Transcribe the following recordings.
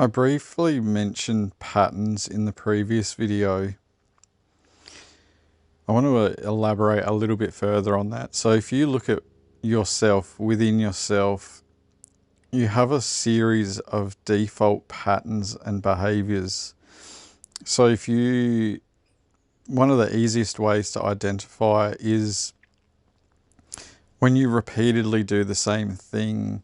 I briefly mentioned patterns in the previous video. I want to elaborate a little bit further on that. So if you look at yourself, within yourself, you have a series of default patterns and behaviors. So one of the easiest ways to identify is when you repeatedly do the same thing,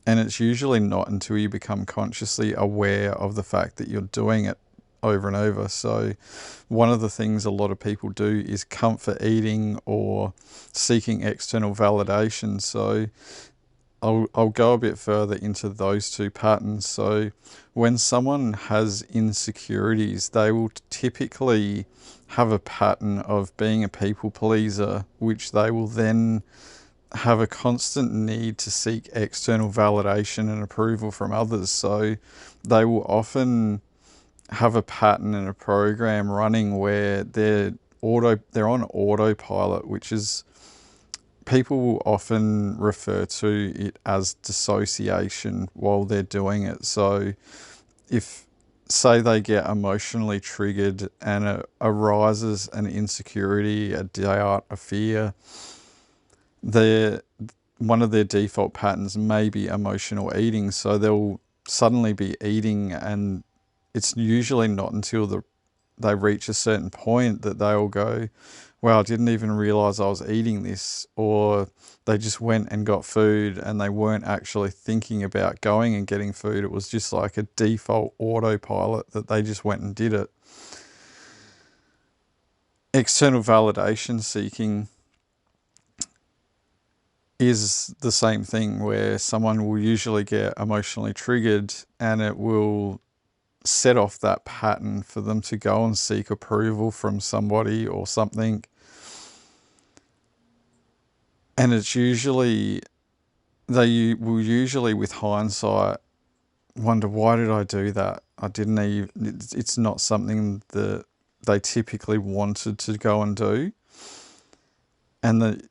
and it's usually not until you become consciously aware of the fact that you're doing it over and over. So one of the things a lot of people do is comfort eating or seeking external validation. So I'll go a bit further into those two patterns. So when someone has insecurities, they will typically have a pattern of being a people pleaser, which they will then have a constant need to seek external validation and approval from others. So they will often have a pattern and a program running where they're on autopilot, which is, people will often refer to it as dissociation while they're doing it. So if, say, they get emotionally triggered and it arises an insecurity, a doubt, a fear, one of their default patterns may be emotional eating. So they'll suddenly be eating, and it's usually not until they reach a certain point that they'll go, "Wow, I didn't even realize I was eating this," or they just went and got food and they weren't actually thinking about going and getting food. It was just like a default autopilot that they just went and did it. External validation seeking is the same thing, where someone will usually get emotionally triggered and it will set off that pattern for them to go and seek approval from somebody or something. And it's usually, they will usually, with hindsight, wonder, why did I do that? I didn't even, it's not something that they typically wanted to go and do. And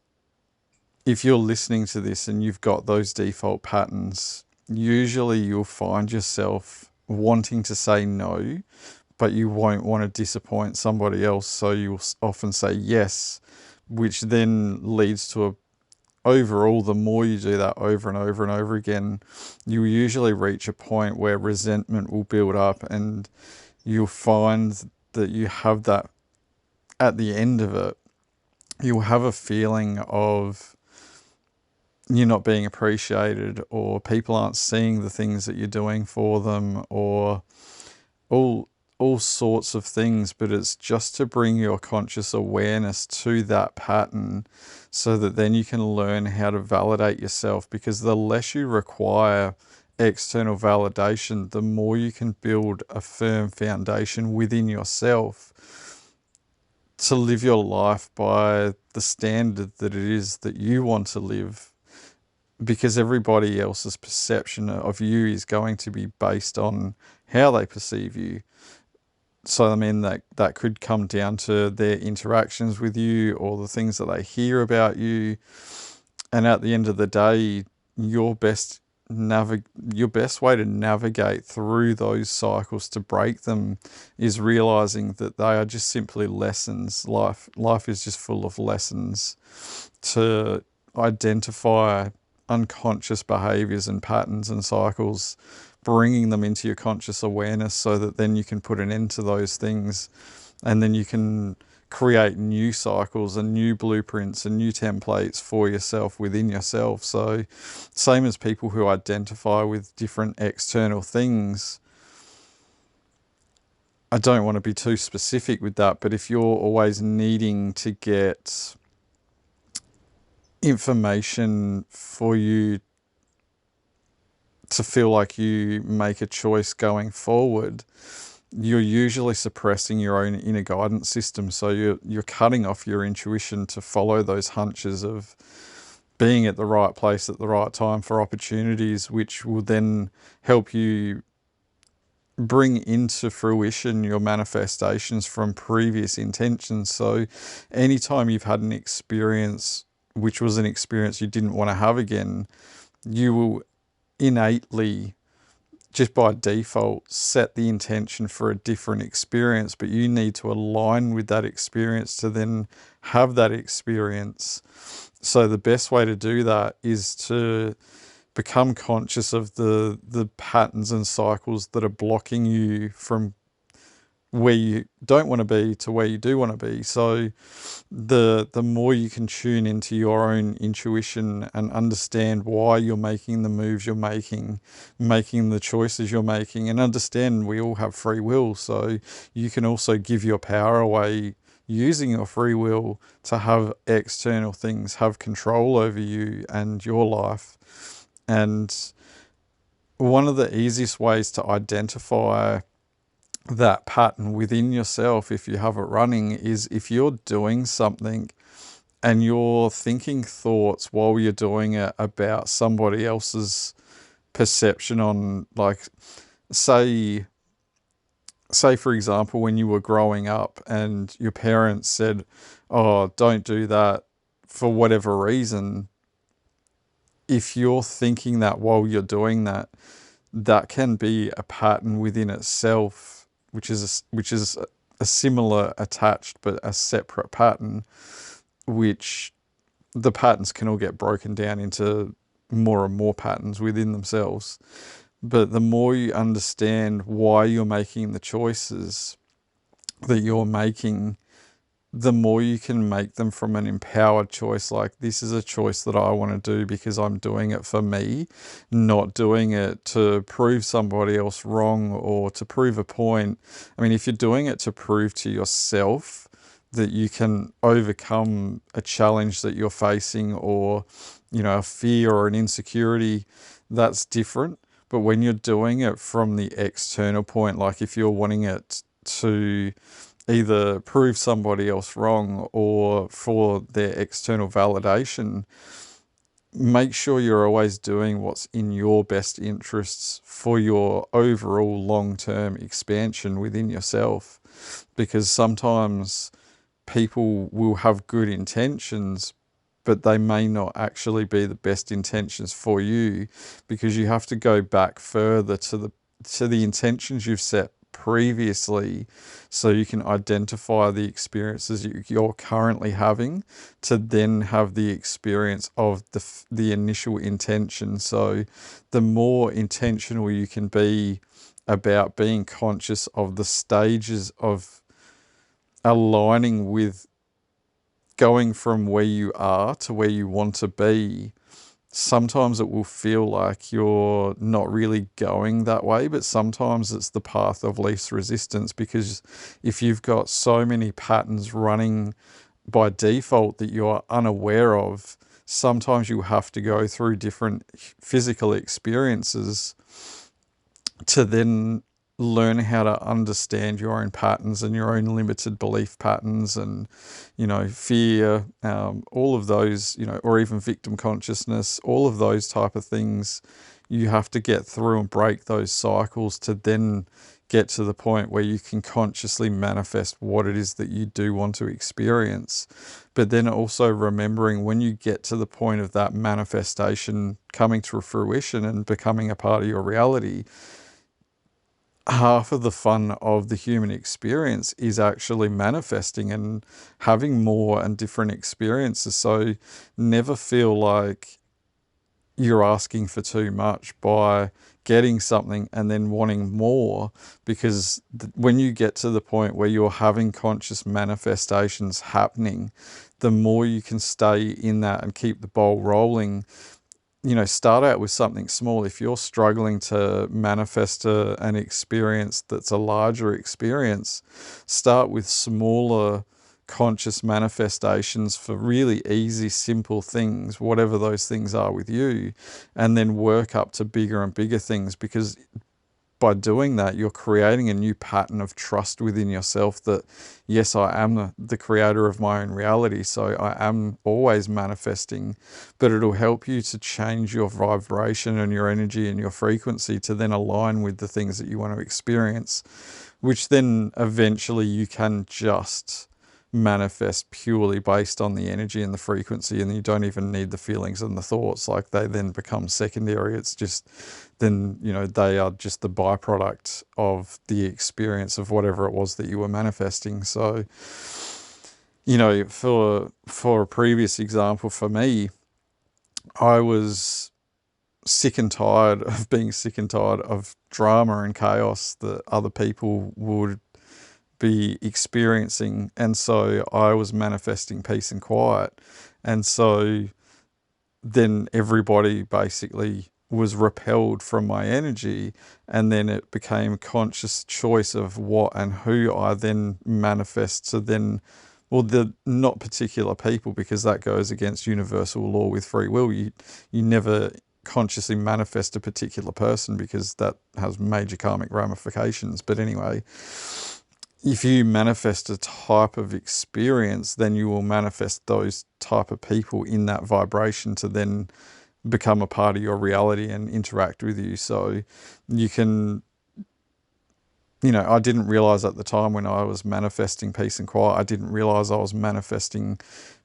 if you're listening to this and you've got those default patterns, usually you'll find yourself wanting to say no, but you won't want to disappoint somebody else. So you'll often say yes, which then leads to overall, the more you do that over and over and over again, you usually reach a point where resentment will build up, and you'll find that you have that at the end of it. You'll have a feeling of you're not being appreciated, or people aren't seeing the things that you're doing for them, or all sorts of things. But it's just to bring your conscious awareness to that pattern so that then you can learn how to validate yourself, because the less you require external validation, the more you can build a firm foundation within yourself to live your life by the standard that it is that you want to live, because everybody else's perception of you is going to be based on how they perceive you. So, I mean, that could come down to their interactions with you or the things that they hear about you. And at the end of the day, your best way to navigate through those cycles, to break them, is realizing that they are just simply lessons. Life is just full of lessons. To identify unconscious behaviors and patterns and cycles, bringing them into your conscious awareness so that then you can put an end to those things, and then you can create new cycles and new blueprints and new templates for yourself within yourself. So same as people who identify with different external things. I don't want to be too specific with that, but if you're always needing to get information for you to feel like you make a choice going forward, you're usually suppressing your own inner guidance system. So you're cutting off your intuition to follow those hunches of being at the right place at the right time for opportunities, which will then help you bring into fruition your manifestations from previous intentions. So anytime you've had an experience which was an experience you didn't want to have again, you will innately just by default set the intention for a different experience, but you need to align with that experience to then have that experience. So the best way to do that is to become conscious of the patterns and cycles that are blocking you from where you don't want to be to where you do want to be. So the more you can tune into your own intuition and understand why you're making the moves you're making the choices you're making, and understand we all have free will. So you can also give your power away using your free will to have external things have control over you and your life. And one of the easiest ways to identify that pattern within yourself, if you have it running, is if you're doing something and you're thinking thoughts while you're doing it about somebody else's perception on, like, say for example, when you were growing up and your parents said, oh, don't do that for whatever reason. If you're thinking that while you're doing that, that can be a pattern within itself, which is a similar attached but a separate pattern, which the patterns can all get broken down into more and more patterns within themselves. But the more you understand why you're making the choices that you're making, the more you can make them from an empowered choice. Like, this is a choice that I want to do because I'm doing it for me, not doing it to prove somebody else wrong or to prove a point. I mean, if you're doing it to prove to yourself that you can overcome a challenge that you're facing, or, you know, a fear or an insecurity, that's different. But when you're doing it from the external point, like if you're wanting it to either prove somebody else wrong or for their external validation, make sure you're always doing what's in your best interests for your overall long-term expansion within yourself. Because sometimes people will have good intentions, but they may not actually be the best intentions for you, because you have to go back further to the intentions you've set previously, so you can identify the experiences you're currently having to then have the experience of the initial intention. So the more intentional you can be about being conscious of the stages of aligning with going from where you are to where you want to be, sometimes it will feel like you're not really going that way, but sometimes it's the path of least resistance, because if you've got so many patterns running by default that you're unaware of, sometimes you have to go through different physical experiences to then learn how to understand your own patterns and your own limited belief patterns and, you know, fear, all of those, you know, or even victim consciousness, all of those type of things. You have to get through and break those cycles to then get to the point where you can consciously manifest what it is that you do want to experience. But then also remembering, when you get to the point of that manifestation coming to fruition and becoming a part of your reality, half of the fun of the human experience is actually manifesting and having more and different experiences. So never feel like you're asking for too much by getting something and then wanting more, because when you get to the point where you're having conscious manifestations happening, the more you can stay in that and keep the ball rolling. You know, start out with something small. If you're struggling to manifest an experience that's a larger experience, start with smaller conscious manifestations for really easy, simple things, whatever those things are with you, and then work up to bigger and bigger things, because by doing that, you're creating a new pattern of trust within yourself that, yes, I am the creator of my own reality, so I am always manifesting, but it'll help you to change your vibration and your energy and your frequency to then align with the things that you want to experience, which then eventually you can just manifest purely based on the energy and the frequency, and you don't even need the feelings and the thoughts. Like, they then become secondary. It's just then, they are just the byproduct of the experience of whatever it was that you were manifesting. So, for a previous example, for me, I was sick and tired of being sick and tired of drama and chaos that other people would be experiencing. And so I was manifesting peace and quiet. And so then everybody basically was repelled from my energy. And then it became a conscious choice of what and who I then manifest to then, well, the not particular people, because that goes against universal law with free will. You never consciously manifest a particular person, because that has major karmic ramifications. But anyway, if you manifest a type of experience, then you will manifest those type of people in that vibration to then become a part of your reality and interact with you. So you can, I didn't realize at the time when I was manifesting peace and quiet, I didn't realize I was manifesting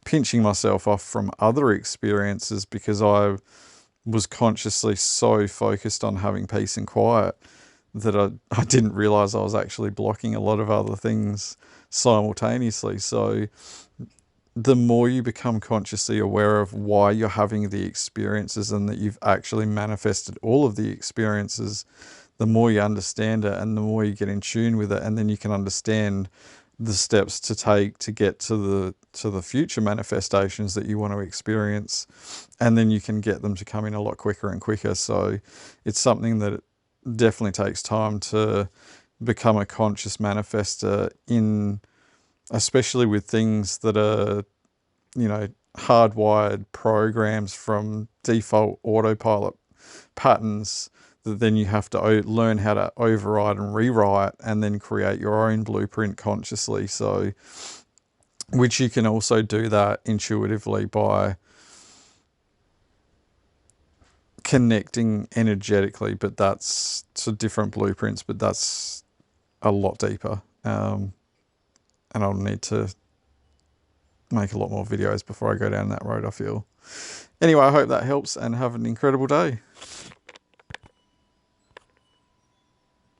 pinching myself off from other experiences, because I was consciously so focused on having peace and quiet that I didn't realize I was actually blocking a lot of other things simultaneously. So the more you become consciously aware of why you're having the experiences, and that you've actually manifested all of the experiences, the more you understand it, and the more you get in tune with it, and then you can understand the steps to take to get to the future manifestations that you want to experience, and then you can get them to come in a lot quicker and quicker. So it's something that definitely takes time to become a conscious manifester in, especially with things that are, hardwired programs from default autopilot patterns, that then you have to learn how to override and rewrite, and then create your own blueprint consciously. So, which you can also do that intuitively by connecting energetically, but that's to different blueprints, but that's a lot deeper. And I'll need to make a lot more videos before I go down that road, I feel. Anyway, I hope that helps, and have an incredible day.